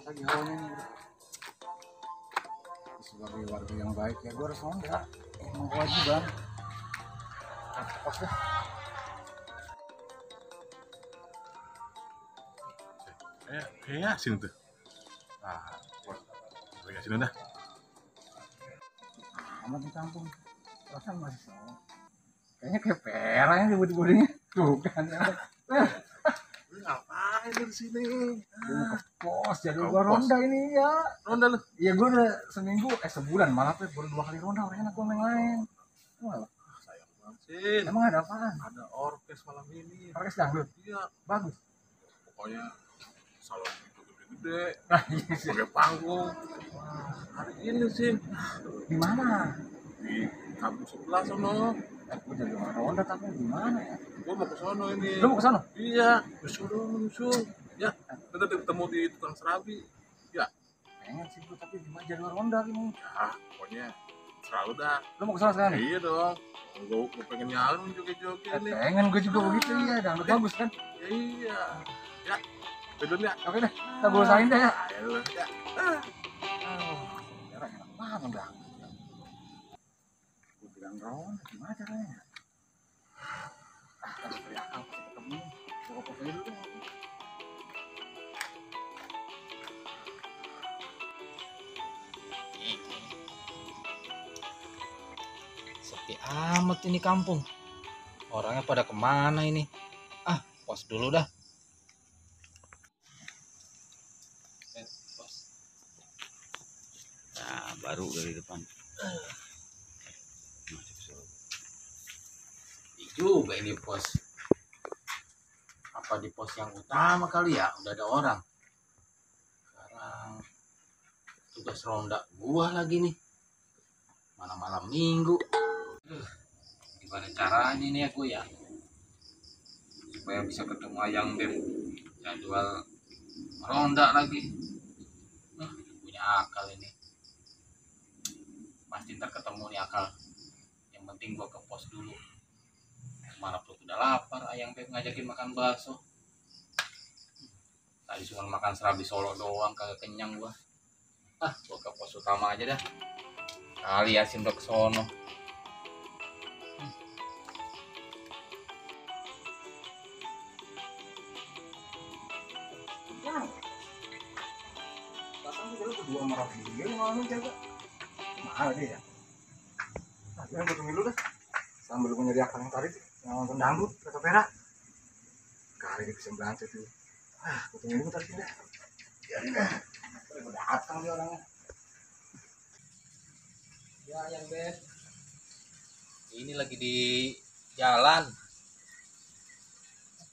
lagi hawanya nih. Sebagai warga yang baik ya gue harus ronda, emang kewajiban. Pas deh. Kayak asin tuh. Nah, kayak asin udah. Amat di kampung, perasaan masih sama. Kayaknya kayak pera yang bodi-bodinya. Tuh kan. Lu ngapain lu di sini? Gue mau ke pos, jadi gue ronda ini ya. Ronda lu? Iya gue udah seminggu, sebulan malah tuh baru 2 kali ronda, orangnya gue main lain. Malah. Sayang banget sih. Emang ada apaan? Ada orkes malam ini. Orkes dangdut? Iya. Bagus. Pokoknya salon itu gede-gede. Nah iya sih. Pakai panggung. Hari ini sih. Di mana? Di kampung sebelah sono. Gue jadi orang ronda tapi di mana ya? Gue mau ke sono ini. Lu mau ke sana? Iya. Nyusul. Ya. Kita ketemu di tukang serabi. Ya. Pengen sih gue tapi di mana jadwal ronda ini? Ya. Pokoknya selalu dah. Lu mau ke sana sekarang? Iya dong. Gue pengen nyalon joget-joget nih. Pengen gue juga begitu ya, dangdut bagus kan? Ya iya. Ya. Bedun ya. Oke deh, kita gue usahain deh ya. Ayo ya. Enak banget udah. Gue bilang ronda, gimana caranya? Kalau beri akal pasti ketemu. Gue ke dulu deh. Sepi amat ini kampung. Orangnya pada kemana ini? Ah, pos dulu dah. Pos. Nah, baru dari depan. Juga ini pos. Apa di pos yang utama kali ya? Udah ada orang. Sekarang tugas ronda gua lagi nih. Mana malam minggu. Gimana caranya nih aku ya supaya bisa ketemu Ayang Beb, jadwal ronda lagi. Punya akal ini, pasti ntar ketemu nih akal. Yang penting gua ke pos dulu. Mana perut udah lapar, Ayang Beb ngajakin makan bakso. Tadi cuma makan serabi Solo doang, kagak kenyang gua. Gua ke pos utama aja dah, kali Yasin udah kesono. Pasang sih berdua marah dia malam jaga. Mahal dia ya. Nah, gue tunggu dulu dah. Sambil gue nyari akal yang tadi yang nonton dangdut kata Pera. Kali dia bisa bantu tuh. Gue tunggu dulu tadi dah. Ya udah. Udah datang dia orangnya. Ya Ayang Beb, ini lagi di jalan.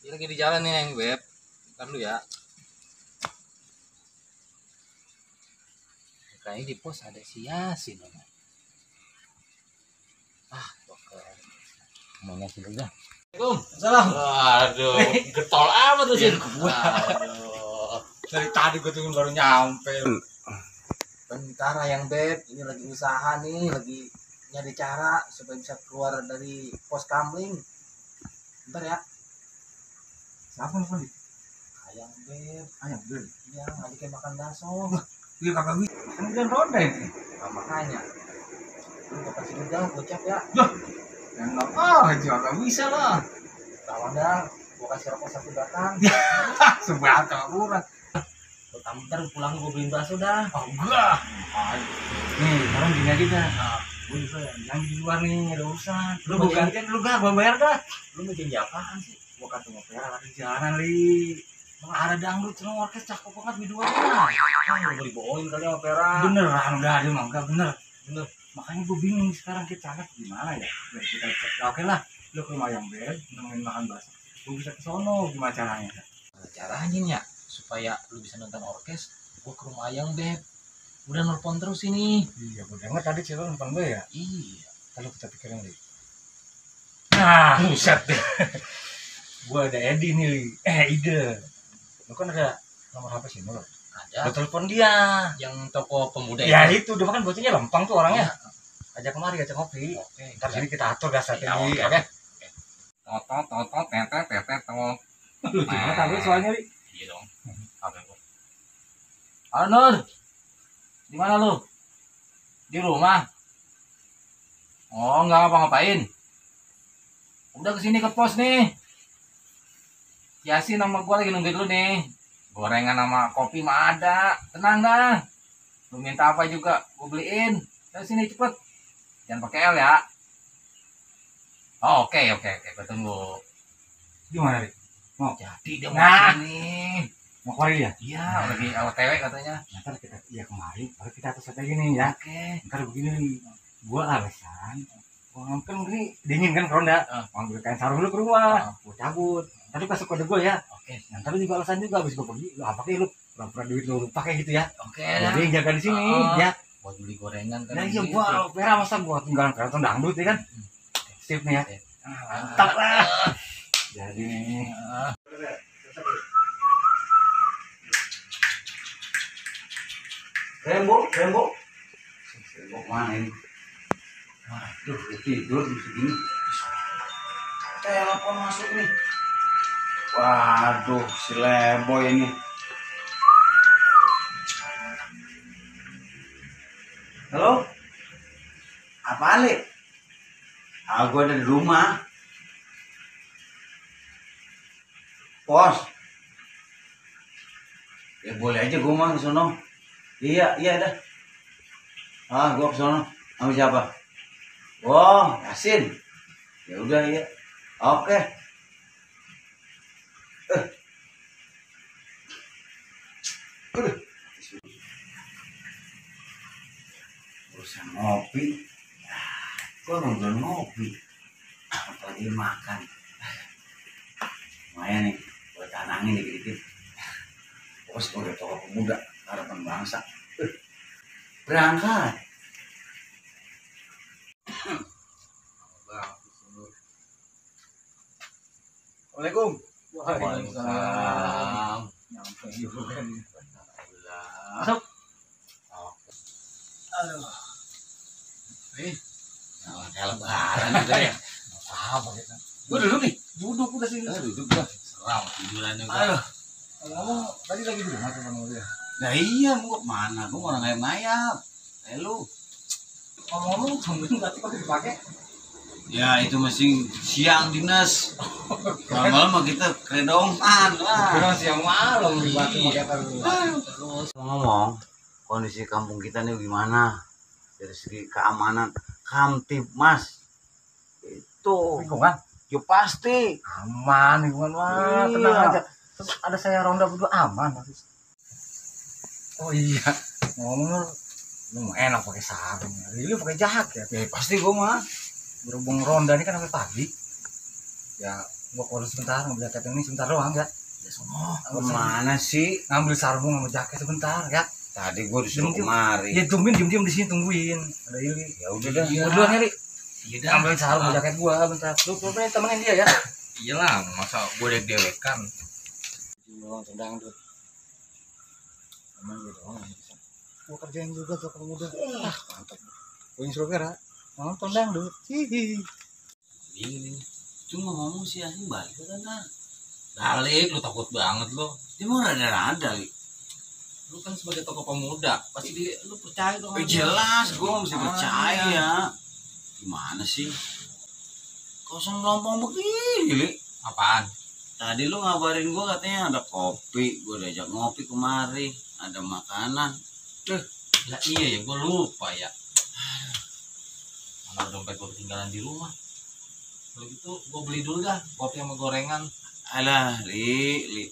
Ini lagi di jalan nih Ayang Beb. Bentar dulu ya. Kayaknya di pos ada si Yasin. Pokoknya mau Yasin udah. Salam. Waduh, getol amat tuh sih. Waduh. Dari tadi gue tunggu baru nyampe. Bentar Ayang Beb, ini lagi usaha nih, lagi nyari cara supaya bisa keluar dari pos kamling. Bentar ya. Siapa nih? Ayang Beb, Ayang Beb. iya ngajakin makan bakso. Dia kagak bisa. Kan udah ronda ini. Nah, makanya lu gak kasih udah gocap ya. Enak aja kagak bisa lah. Kawan dah, gua kasih rokok satu batang. Sebatang kurang. Bentar pulang gua beliin bakso dah. Oh enggak. Nih, sekarang gini aja dah. Gue juga yang di luar nih ada urusan. Lu Lu bukan kan lu gak gua bayar dah. Lu mau janji apaan sih? Gua kata mau Pera lagi jalan li. Emang ada dangdut sama orkes cakep banget videonya. Lu beli bohongin kali sama Pera. Beneran enggak ada mah enggak bener. Makanya gue bingung sekarang kita cari gimana ya. Biar kita cek. Ya, oke lah. Lu ke rumah Ayang Beb, nemenin makan bakso. Gue bisa ke sono gimana caranya? Caranya nih ya supaya lu bisa nonton orkes, gua ke rumah Ayang Beb. Udah nelpon terus ini. Iya, gue denger tadi cerita nelfon gue ya. Iya. Kalau kita pikirin li. Nah, buset deh. Gue ada ide nih li. Ide. Lu kan ada nomor HP sih lo. Ada. Gue telepon dia. Yang toko pemuda Ya itu, dia kan bocahnya lempang tuh orangnya. Ajak kemari, ajak kopi. Oke. Ntar sini kita atur dah strategi, Ya, oke? Tot, tetet. Lu gimana tahu soalnya li? Iya dong. Apa gua? Halo Nur, di mana lu? Di rumah? Oh, nggak ngapa-ngapain. Udah kesini ke pos nih. Yasin sama gua lagi nungguin lu nih. Gorengan sama kopi mah ada. Tenang dah. Lu minta apa juga, gua beliin. Dari sini cepet. Jangan pakai L ya. Oh, oke, gua tunggu. Gimana, Rik? Mau? Jadi dia mau Nah. sini. Mau kemari ya? Iya, lagi OTW katanya. Ntar kita, iya kemari, baru kita atas aja gini ya. Oke. Ntar begini nih, gua alasan, gua kan ini dingin kan ronda, ambil kain sarung dulu ke rumah, gua cabut. Tadi kasih kode gua ya. Oke. Ntar lu juga alasan juga, habis gua pergi, lu apa kayak lu pura-pura duit lu pakai gitu ya. Oke. Jadi yang jaga di sini, ya. Buat beli gorengan kan. Nah iya gitu. gua pera masa gua tinggal karton dangdut ya kan. Sip nih ya. Oke. Mantap lah. Jadi nih. Rembo. Rembo mana ini? Waduh, tidur di sini. Telepon masuk nih. Waduh, si Lembo ini. Halo? Apa Ale? Gua ada di rumah. Pos. Ya boleh aja gua mah ke sono. Iya dah. Gua ke sono. Sama siapa? Oh, Yasin. Ya udah ya. Oke. Udah. Urusan ngopi. Gua belum ngopi. Apalagi makan. Lumayan nih, buat tanangin dikit-dikit. Bos gue udah tokoh pemuda, harapan bangsa. Berangkat. Assalamualaikum. Waalaikumsalam. Nyampe juga nih. Masuk. Aduh. Kayak lebaran gitu ya. Apa gitu? Gue duduk nih. Duduk udah sini. Duduk dah. Seram tiduran juga. Aduh. Ngomong tadi lagi di rumah tuh sama dia. Nah iya, gua kemana? Gua orang ngayap-ngayap. Lu. Ngomong tumben berarti kok dipakai. Ya itu masih siang dinas. Malam-malam mah kita kedongan lah. Kira siang malam dipakai pakai Terus ngomong, kondisi kampung kita nih gimana? Dari segi keamanan, Kamtibmas itu lingkungan. ya pasti Aman lingkungan mah, Iya. tenang aja. Terus ada saya ronda berdua aman. Oh iya, ngomong lu mah enak pakai sarung. Lu pakai jaket. ya pasti gua mah. Berhubung ronda ini kan sampai pagi. Ya, gua keluar sebentar ngambil jaket ini sebentar doang ya. Ya sono. Kemana sih? Ngambil sarung sama jaket sebentar ya. Tadi gua disuruh Diem-diem. kemari. Ya tungguin diem-diem di sini tungguin. Ada Ili. Ya udah dah. Berdua nyari. Iya Ambil sarung sama jaket gua bentar. Lu temenin dia ya. Iyalah, masa gue dewek-dewekan. Doang sedang tuh. Emang gitu doang bisa. Gua kerjain juga tuh kalau muda. Mantap. Gua yang suruh Vera. Nonton dangdut. Hihi. Ini cuma ngomong si Yasin balik ke sana. Balik, lu takut banget lo. Dia mau rada-rada li. Lu kan sebagai tokoh pemuda, pasti lu percaya dong. sama dia. Jelas, gua mesti percaya. Gimana sih? Kosong lompong begini li. Apaan? Tadi lu ngabarin gua katanya ada kopi, gua diajak ngopi kemari, ada makanan. Ya iya ya, gue lupa ya. Mana dompet gue ketinggalan di rumah. Kalau gitu gue beli dulu dah kopi sama gorengan. Alah, li.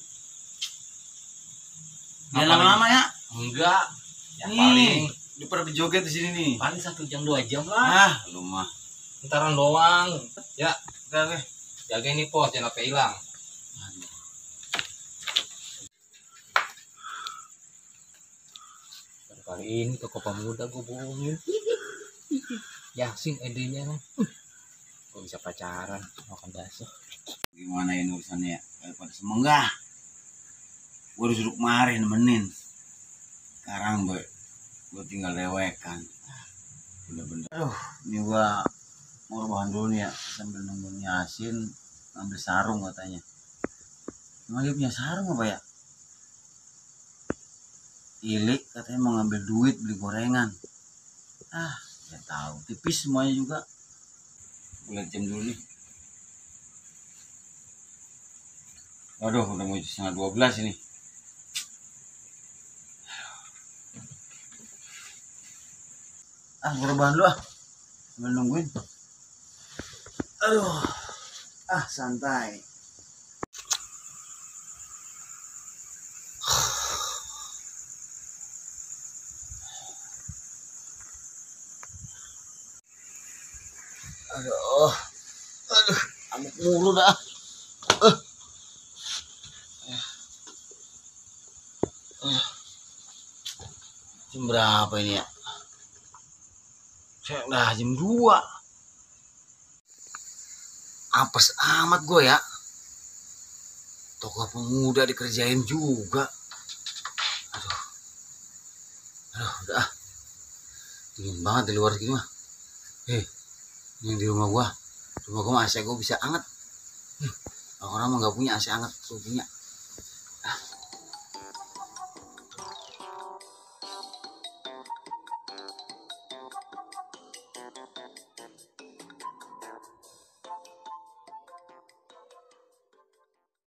Apa Jangan lama-lama ya. Enggak. Ya Nih, paling di pada berjoget di sini nih. 1 jam 2 jam lah. Lu mah. Bentaran doang. Ya, Udah, oke. jaga ini pos jangan sampai hilang. Kali ini toko pemuda gue bohongin. Yasin idenya nih. Gue bisa pacaran makan bakso. Gimana ini urusannya ya? Daripada semenggah. Gue disuruh kemari nemenin. Sekarang gue tinggal lewekan. Bener-bener. Aduh, ini gue mau rebahan dulu nih ya. Sambil nungguin Yasin ngambil sarung katanya. Emang dia punya sarung apa ya? Ilik katanya mau ngambil duit beli gorengan. Ya tahu tipis semuanya juga. Lihat jam dulu nih. Waduh, udah mau 11:30 ini. Gue rebahan dulu sambil nungguin. Aduh, santai. Aduh, amuk mulu dah. Jam berapa ini ya? Dah jam 2. Apes amat gue ya. Toko pemuda dikerjain juga. Aduh, udah. Dingin banget di luar gini mah. Ini di rumah gua mah AC gua bisa anget. Orang mah nggak punya AC anget, gua punya.